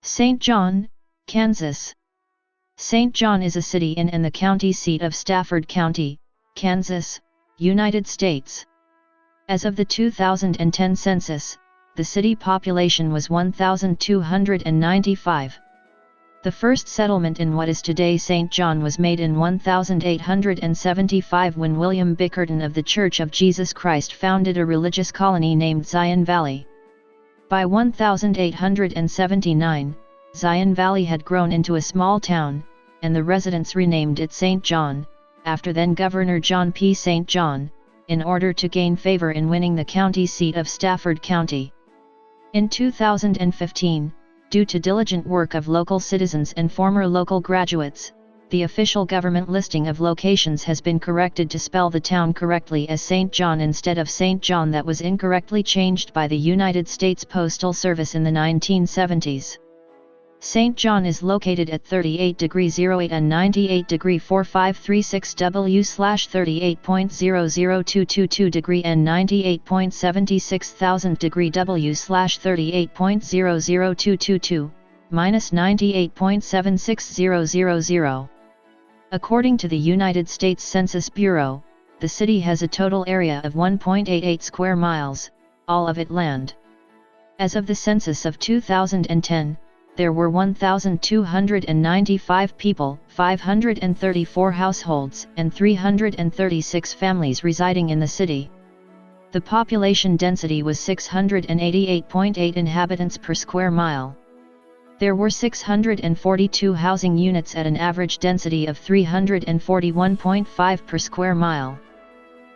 St. John, Kansas. St. John is a city in and the county seat of Stafford County, Kansas, United States. As of the 2010 census, the city population was 1,295. The first settlement in what is today St. John was made in 1875 when William Bickerton of the Church of Jesus Christ founded a religious colony named Zion Valley. By 1879, Zion Valley had grown into a small town, and the residents renamed it St. John, after then Governor John P. St. John, in order to gain favor in winning the county seat of Stafford County. In 2015, due to diligent work of local citizens and former local graduates, the official government listing of locations has been corrected to spell the town correctly as St. John instead of St. John that was incorrectly changed by the United States Postal Service in the 1970s. St. John is located at 38°08 and 98°4536 W/38.00222° and 98.76000° W/38.00222, -98.76000. According to the United States Census Bureau, the city has a total area of 1.88 square miles, all of it land. As of the census of 2010, there were 1,295 people, 534 households, and 336 families residing in the city. The population density was 688.8 inhabitants per square mile. There were 642 housing units at an average density of 341.5 per square mile.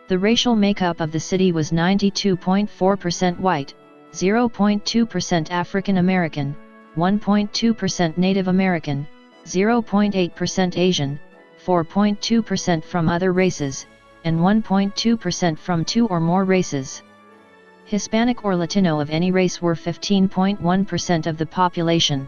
The racial makeup of the city was 92.4% white, 0.2% African American, 1.2% Native American, 0.8% Asian, 4.2% from other races, and 1.2% from two or more races. Hispanic or Latino of any race were 15.1% of the population.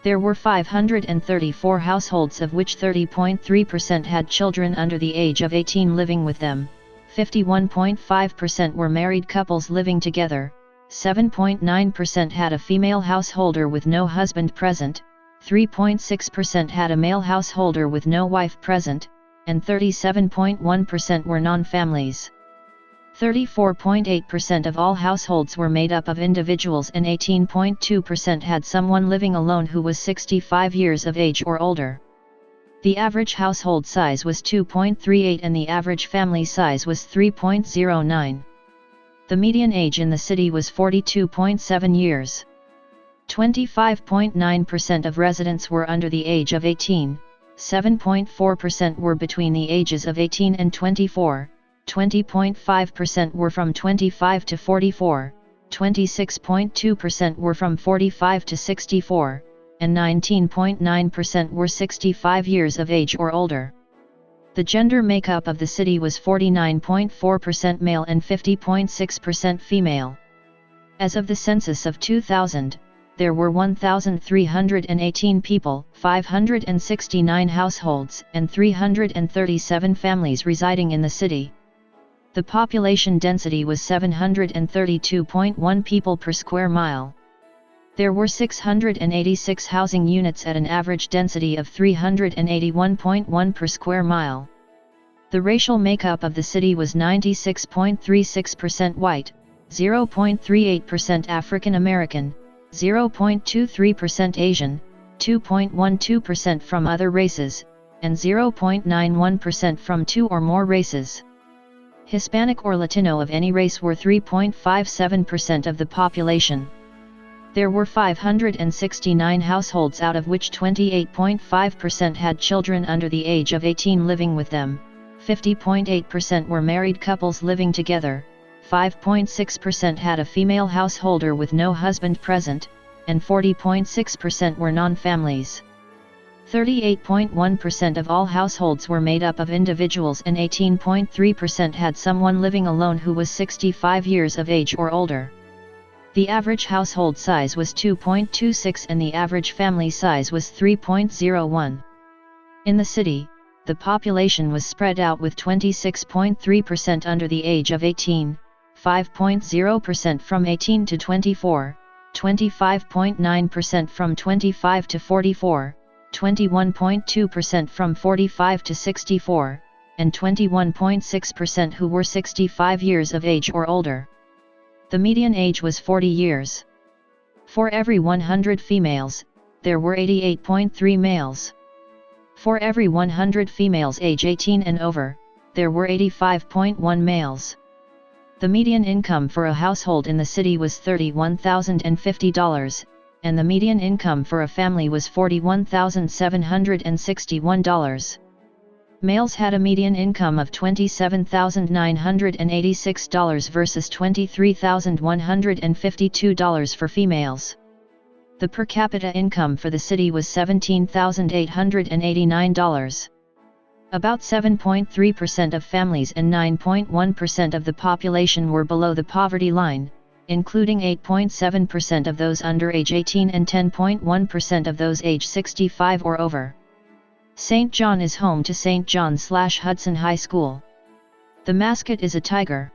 There were 534 households of which 30.3% had children under the age of 18 living with them, 51.5% were married couples living together, 7.9% had a female householder with no husband present, 3.6% had a male householder with no wife present, and 37.1% were non-families. 34.8% of all households were made up of individuals and 18.2% had someone living alone who was 65 years of age or older. The average household size was 2.38 and the average family size was 3.09. The median age in the city was 42.7 years. 25.9% of residents were under the age of 18, 7.4% were between the ages of 18 and 24, 20.5% were from 25 to 44, 26.2% were from 45 to 64, and 19.9% were 65 years of age or older. The gender makeup of the city was 49.4% male and 50.6% female. As of the census of 2000, there were 1,318 people, 569 households, and 337 families residing in the city. The population density was 732.1 people per square mile. There were 686 housing units at an average density of 381.1 per square mile. The racial makeup of the city was 96.36% white, 0.38% African American, 0.23% Asian, 2.12% from other races, and 0.91% from two or more races. Hispanic or Latino of any race were 3.57% of the population. There were 569 households out of which 28.5% had children under the age of 18 living with them, 50.8% were married couples living together, 5.6% had a female householder with no husband present, and 40.6% were non-families. 38.1% of all households were made up of individuals and 18.3% had someone living alone who was 65 years of age or older. The average household size was 2.26 and the average family size was 3.01. In the city, the population was spread out with 26.3% under the age of 18, 5.0% from 18 to 24, 25.9% from 25 to 44, 21.2% from 45 to 64, and 21.6% who were 65 years of age or older. The median age was 40 years. For every 100 females, there were 88.3 males. For every 100 females age 18 and over, there were 85.1 males. The median income for a household in the city was $31,050, and the median income for a family was $41,761. Males had a median income of $27,986 versus $23,152 for females. The per capita income for the city was $17,889. About 7.3% of families and 9.1% of the population were below the poverty line, including 8.7% of those under age 18 and 10.1% of those age 65 or over. St. John is home to St. John/Hudson High School. The mascot is a tiger.